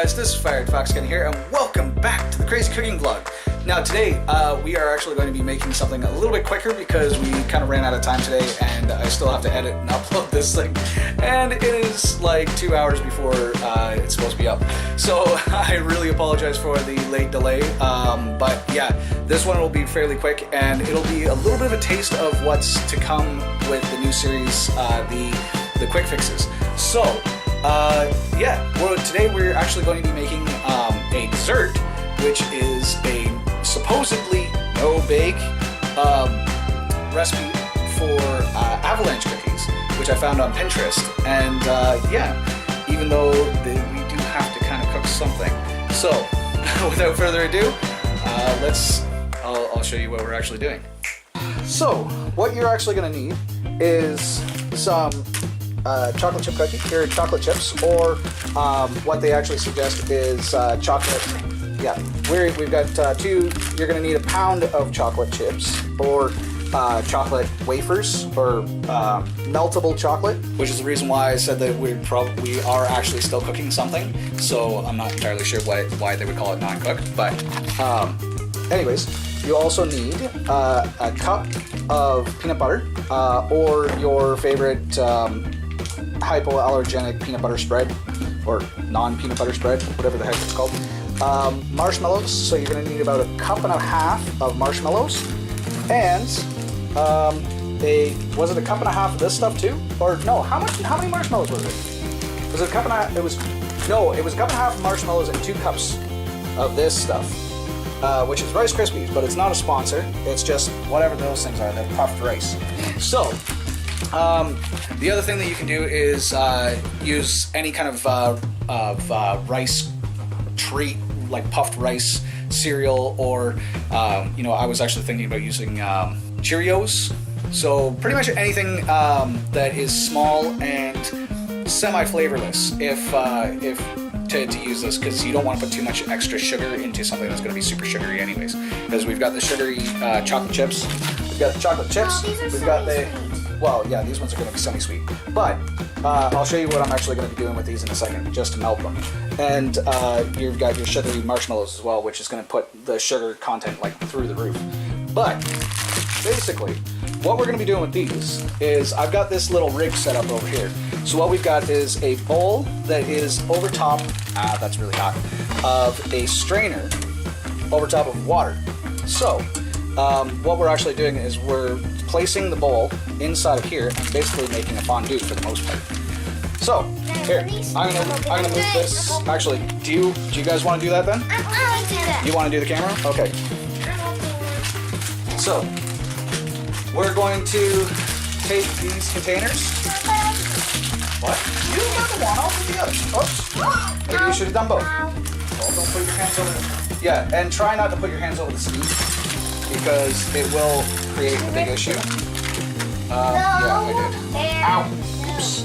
guys, this is Fired Fox Ken here, and welcome back to the Crazy Cooking Vlog. Now today, we are actually going to be making something a little bit quicker because we kind of ran out of time today, and I still have to edit and upload this thing, and it is like 2 hours before it's supposed to be up. So I really apologize for the late delay, but yeah, this one will be fairly quick, and it'll be a little bit of a taste of what's to come with the new series, the quick fixes. So. Today we're actually going to be making a dessert, which is a supposedly no-bake recipe for avalanche cookies, which I found on Pinterest. And even though we do have to kind of cook something. So, without further ado, I'll show you what we're actually doing. So, what you're actually going to need is some chocolate chip cookie, or chocolate chips, or what they actually suggest is chocolate. Yeah, we've got two. You're going to need a pound of chocolate chips, or chocolate wafers, or meltable chocolate, which is the reason why I said that we are actually still cooking something. So I'm not entirely sure why they would call it non-cooked, but anyways, you also need a cup of peanut butter, or your favorite hypoallergenic peanut butter spread, or non-peanut butter spread, whatever the heck it's called. Marshmallows, so you're going to need about 1.5 cups of marshmallows, and was it 1.5 cups of this stuff too? Or no, how many marshmallows was it? Was it 1.5 cups? It was 1.5 cups of marshmallows and 2 cups of this stuff, which is Rice Krispies, but it's not a sponsor. It's just whatever those things are. They're puffed rice. So. The other thing that you can do is use any kind of rice treat, like puffed rice cereal, or I was actually thinking about using Cheerios. So pretty much anything that is small and semi-flavorless, to use this, because you don't want to put too much extra sugar into something that's going to be super sugary anyways. Because we've got the sugary chocolate chips, we've got the chocolate chips, we've got the. Well, yeah, these ones are going to be semi-sweet, but I'll show you what I'm actually going to be doing with these in a second, just to melt them. And you've got your sugary marshmallows as well, which is going to put the sugar content like through the roof. But basically, what we're going to be doing with these is I've got this little rig set up over here. So what we've got is a bowl that is over top, that's really hot, of a strainer over top of water. So what we're actually doing is we're placing the bowl inside of here and basically making a fondue for the most part. So here, I'm gonna move this. Actually, do you guys want to do that then? I want to do that. You want to do the camera? Okay. So we're going to take these containers. What? You got the one, I'll put the other. Oops. Maybe you should have done both. Well, don't put your hands over the... Yeah, and try not to put your hands over the steam, because it will create a big issue. Yeah, I did. Ow! Oops.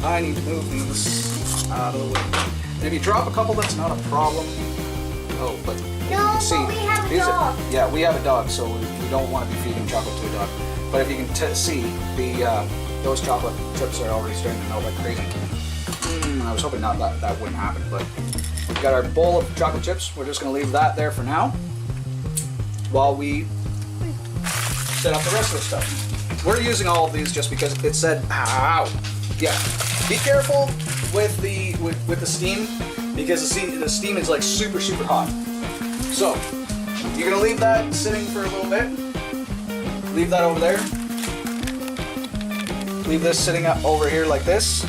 I need to move these out of the way. And if you drop a couple, that's not a problem. Oh, but you can see, we have a dog. Yeah, we have a dog, so we don't want to be feeding chocolate to a dog. But if you can see, those chocolate chips are already starting to melt like crazy. I was hoping that wouldn't happen, but we've got our bowl of chocolate chips. We're just going to leave that there for now, while we set up the rest of the stuff. We're using all of these just because it said, ow. Yeah, be careful with the steam, because the steam is like super, super hot. So, you're gonna leave that sitting for a little bit. Leave that over there. Leave this sitting up over here like this.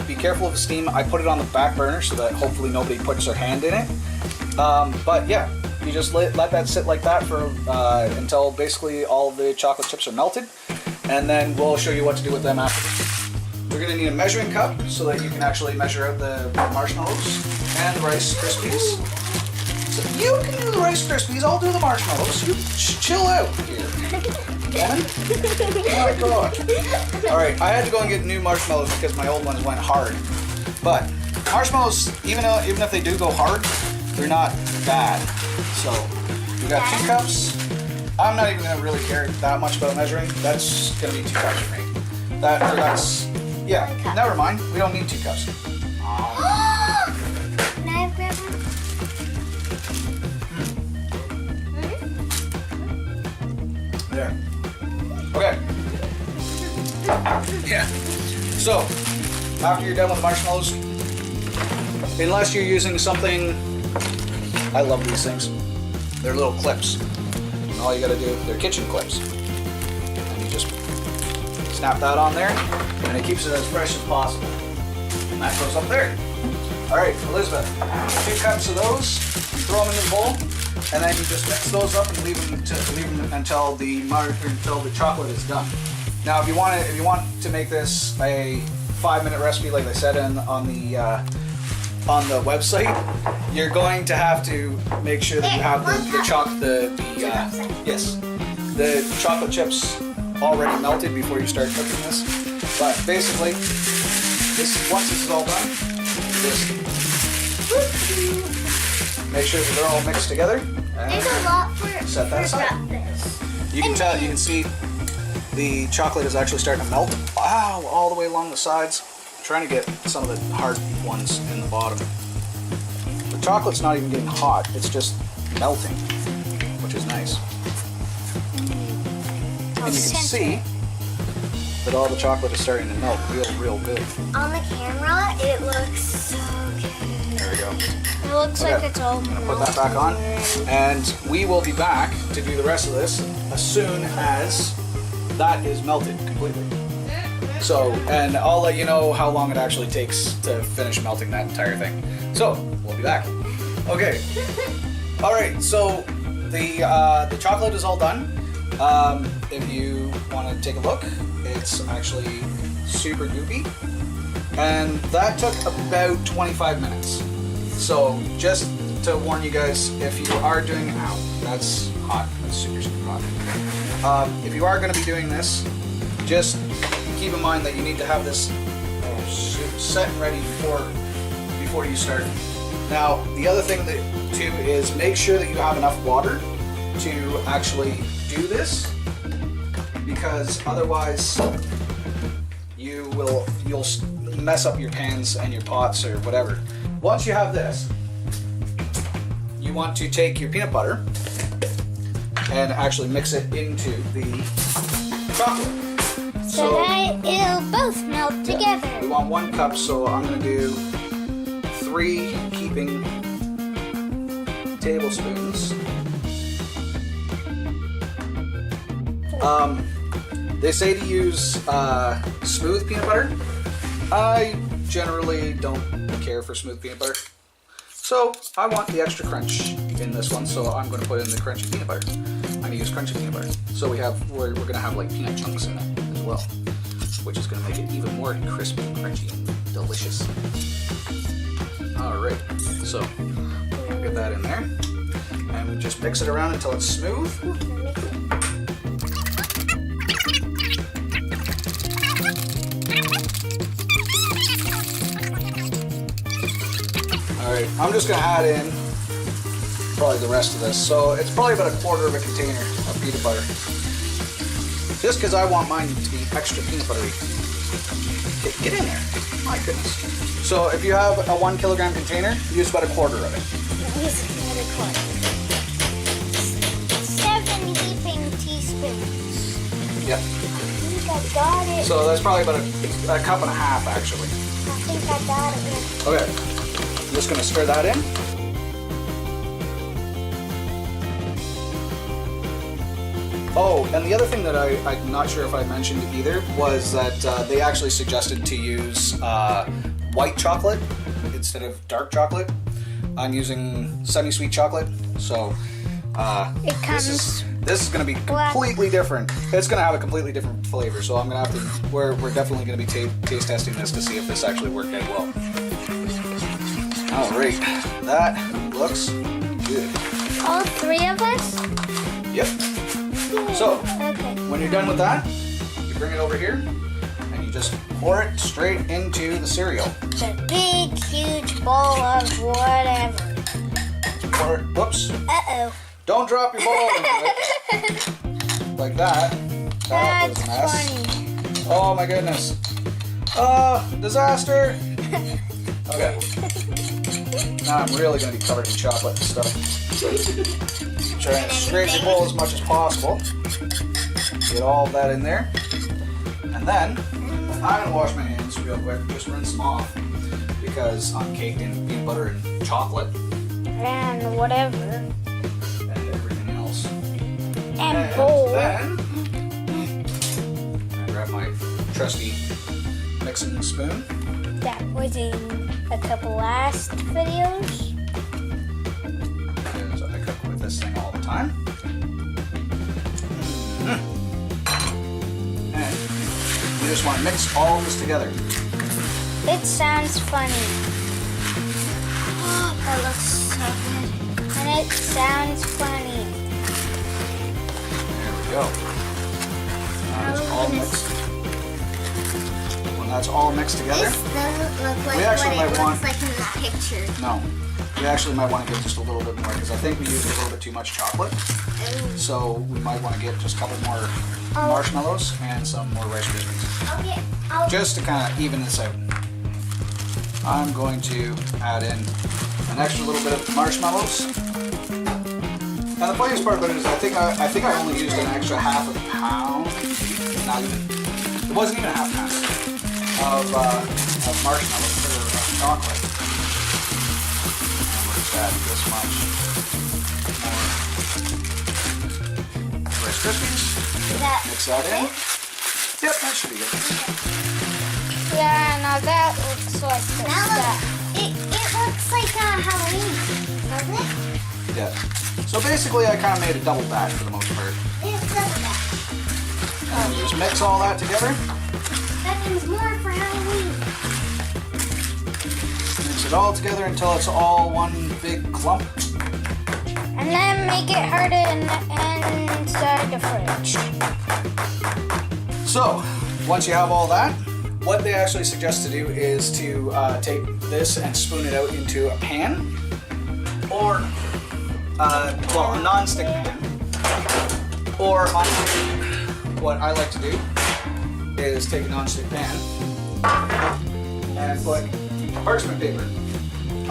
Be careful of the steam. I put it on the back burner so that hopefully nobody puts their hand in it. But yeah. You just let that sit like that for until basically all the chocolate chips are melted, and then we'll show you what to do with them after. We're going to need a measuring cup so that you can actually measure out the marshmallows and the Rice Krispies. So you can do the Rice Krispies, I'll do the marshmallows. You chill out here. Oh my god. Alright, I had to go and get new marshmallows because my old ones went hard. But marshmallows, even if they do go hard, they're not bad. So we got 2 cups. I'm not even gonna really care that much about measuring. That's gonna be 2 cups for me. That's yeah. Never mind. We don't need 2 cups. Now There. Okay. Yeah. So, after you're done with the marshmallows, unless you're using something, I love these things. They're little clips. And all you gotta do, they're kitchen clips. And you just snap that on there, and it keeps it as fresh as possible. And that goes up there. All right, Elizabeth, 2 cups of those, throw them in the bowl, and then you just mix those up and leave them until the chocolate is done. Now, if you want to make this a 5-minute recipe, like I said on the website, you're going to have to make sure that you have the chocolate chips already melted before you start cooking this. But basically, once this is all done, just make sure that they're all mixed together. There's a lot for set that aside. You can see the chocolate is actually starting to melt. Wow, all the way along the sides. I'm trying to get some of the hard ones in the bottom. The chocolate's not even getting hot, it's just melting, which is nice. And you can see that all the chocolate is starting to melt real good. On the camera, it looks so good. There we go. It looks like it's all I'm gonna put that back on, and we will be back to do the rest of this as soon as that is melted completely. So, and I'll let you know how long it actually takes to finish melting that entire thing. So, we'll be back. Okay. All right. So the chocolate is all done. If you want to take a look, it's actually super goopy, and that took about 25 minutes. So just to warn you guys, if you are doing, ow, that's hot, that's super hot. If you are going to be doing this, just keep in mind that you need to have this set and ready before you start. Now, the other thing too is make sure that you have enough water to actually do this, because otherwise you'll mess up your pans and your pots or whatever. Once you have this, you want to take your peanut butter and actually mix it into the chocolate. So that it'll both melt together. We want 1 cup, so I'm going to do 3 heaping tablespoons. They say to use smooth peanut butter. I generally don't care for smooth peanut butter, so I want the extra crunch in this one. So I'm going to put in the crunchy peanut butter. I'm going to use crunchy peanut butter. So we're going to have like peanut chunks in it as well, which is going to make it even more crispy, crunchy, and delicious. All right, so we'll get that in there, and we just mix it around until it's smooth. Alright, I'm just going to add in probably the rest of this. So it's probably about 1/4 of a container of peanut butter. Just because I want mine to be extra peanut buttery. Get in there. My goodness. So if you have a 1 kilogram container, use about 1/4 of it. 7 heaping teaspoons. Yep. I think I got it. So that's probably about a cup and a half actually. I think I got it. Okay. I'm just going to stir that in. Oh, and the other thing that I'm not sure if I mentioned either was that they actually suggested to use white chocolate instead of dark chocolate. I'm using semi-sweet chocolate, so this is going to be completely different. It's going to have a completely different flavor, so I'm going to have to. We're definitely going to be taste testing this to see if this actually worked out well. All right, that looks good. All 3 of us? Yep. So, Okay. when you're done with that, you bring it over here and you just pour it straight into the cereal. The big, huge bowl of whatever. Pour it, whoops. Uh-oh. Don't drop your bowl into it. Like that. That was That's a mess. funny. Oh my goodness. Disaster. Okay. Now I'm really going to be covered in chocolate and stuff. Try and scrape your bowl as much as possible. Get all of that in there. And then I'm gonna wash my hands real quick, just rinse them off because I'm caked in peanut butter and chocolate And whatever. and everything else. And bowl. Then I grab my trusty mixing spoon. That was in a couple last videos. Because I cook with this thing all the time. And you just want to mix all this together. It sounds funny. That looks so good. And it sounds funny. There we go. Now it's all mixed. When that's all mixed together, This doesn't look like We actually what might it want- looks like in the picture. no. We actually might want to get just a little bit more because I think we used a little bit too much chocolate. So we might want to get just a couple more marshmallows and some more Rice Krispies. Okay, Just to kind of even this out. I'm going to add in an extra little bit of marshmallows. And the funniest part about it is I think I only used an extra half a pound, not even, it wasn't even a half pound of marshmallows or of chocolate. And we'll just add this much more Rice Krispies. Mix that in. Yep, that should be good. Yeah, now that looks like the That stuff. it looks like Halloween, doesn't it? Yeah. So basically I kind of made a double batch for the most part. It does that. And then you just mix all that together. That means more for Halloween. Mix it all together until it's all one big clump. And then make it harder inside the fridge. So, once you have all that, what they actually suggest to do is to take this and spoon it out into a pan, or well, a non-stick pan. Or what I like to do is take a non-stick pan and put parchment paper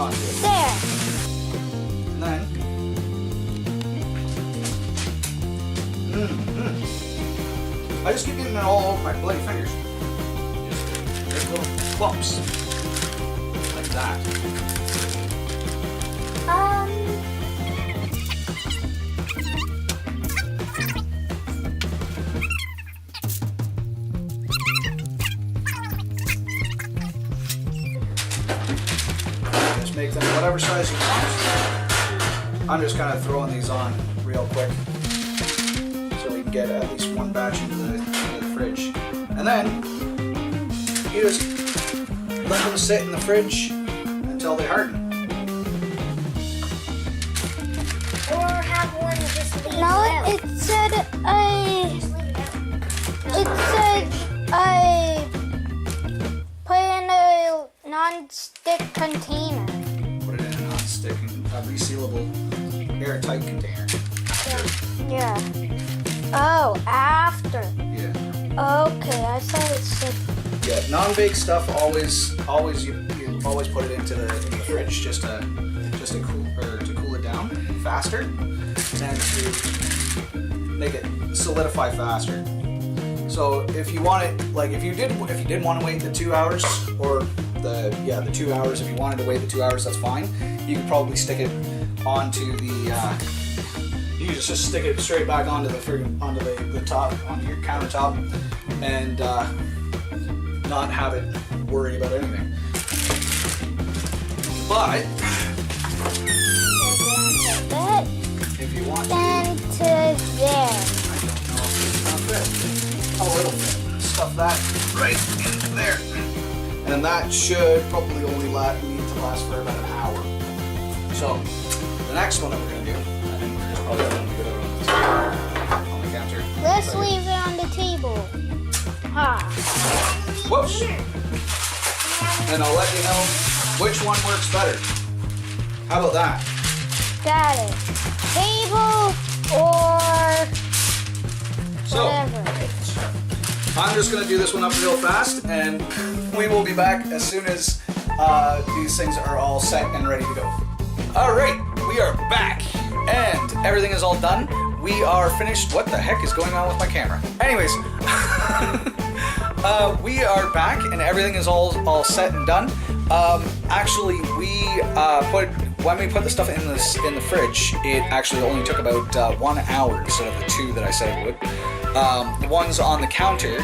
onto it, There. and then I just keep getting it all over my bloody fingers. Just little clumps. Like that. Just make them whatever size you want. I'm just kind of throwing these on real quick so we can get at least one batch into the fridge. And then you just let them sit in the fridge until they harden. Or have one just leave No, out. it said Just leave it out. it said I put in a non-stick container. Put it in a non-stick and a resealable airtight container. Yeah. Oh, after. Yeah. Okay, I thought it said. Yeah, non-baked stuff always you always put it into the fridge just to cool it down faster and to make it solidify faster. So if you want it, like if you did want to wait the 2 hours or the 2 hours, if you wanted to wait the 2 hours, that's fine. You could probably stick it onto the you can just stick it straight back onto the top, onto your countertop, and not have it worry about anything. But That if you want to, then to there. I don't know if it's not fit. Oh, it'll fit. Stuff that right in there, and that should probably only need to last for about an hour. So the next one that we're gonna do, I think we're just probably gonna put it on the counter. Let's leave it on the table. Ha. Whoops. And I'll let you know which one works better. How about that? Got it. Table or So, whatever. I'm just going to do this one up real fast, and we will be back as soon as these things are all set and ready to go. All right, we are back, and everything is all done. we are finished. What the heck is going on with my camera? Anyways, we are back and everything is all set and done. Actually, when we put the stuff in the fridge, it actually only took about 1 hour instead of the 2 that I said it would. The ones on the counter,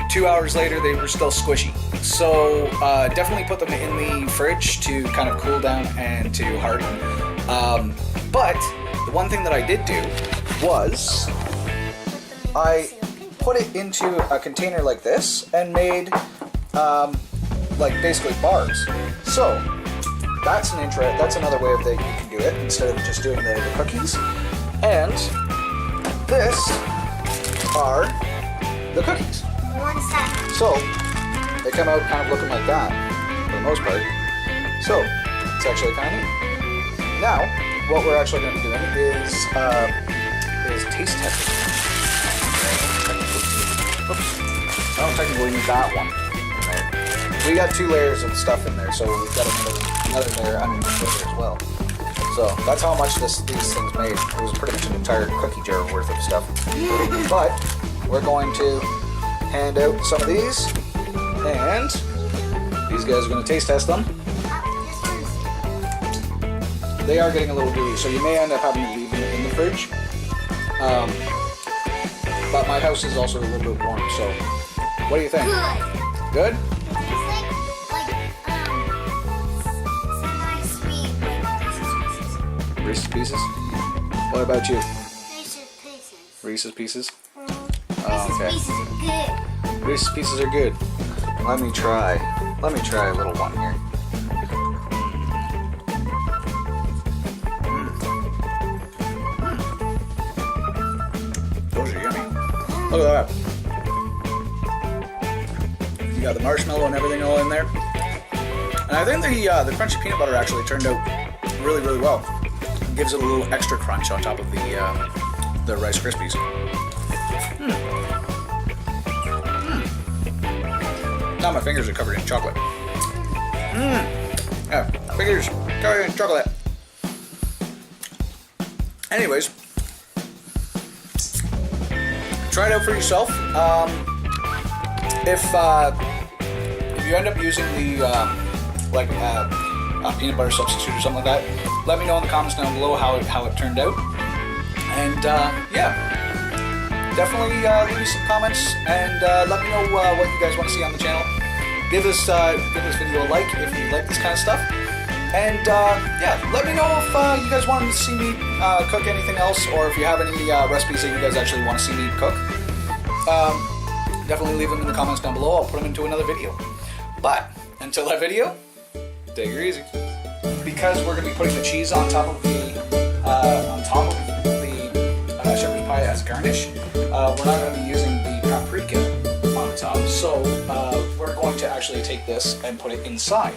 2 hours later, they were still squishy. So definitely put them in the fridge to kind of cool down and to harden. But the one thing that I did do was I put it into a container like this and made like basically bars. So that's another way that you can do it instead of just doing the cookies. And this are the cookies. One side. So they come out kind of looking like that for the most part. So it's actually kind of neat. Now what we're actually going to be doing is taste testing. Oops. I don't technically need that one. Right. We got 2 layers of stuff in there, so we've got another layer underneath there as well. So that's how much these things made. It was pretty much an entire cookie jar worth of stuff. But we're going to hand out some of these, and these guys are going to taste test them. They are getting a little gooey, so you may end up having to leave them in the fridge. But my house is also a little bit warm, so what do you think? Good. Good? It's semi-sweet, like Reese's Pieces? What about you? Reese's Pieces. Reese's Pieces? Reese's Okay. Pieces are good. Reese's Pieces are good. Let me try a little one here. Those are yummy. Look at that. You got the marshmallow and everything all in there. And I think the crunchy peanut butter actually turned out really, really well. It gives it a little extra crunch on top of the Rice Krispies. Now my fingers are covered in chocolate. Yeah, fingers covered in chocolate. Anyways, try it out for yourself. If you end up using the peanut butter substitute or something like that, let me know in the comments down below how it turned out. And yeah, definitely leave me some comments and let me know what you guys want to see on the channel. Give this video a like if you like this kind of stuff. And yeah, let me know if you guys wanted to see me cook anything else, or if you have any recipes that you guys actually want to see me cook. Definitely leave them in the comments down below. I'll put them into another video. But until that video, take her easy. Because we're going to be putting the cheese on top of the shepherd's pie as garnish, we're not going to be using the paprika on the top. So we're going to actually take this and put it inside.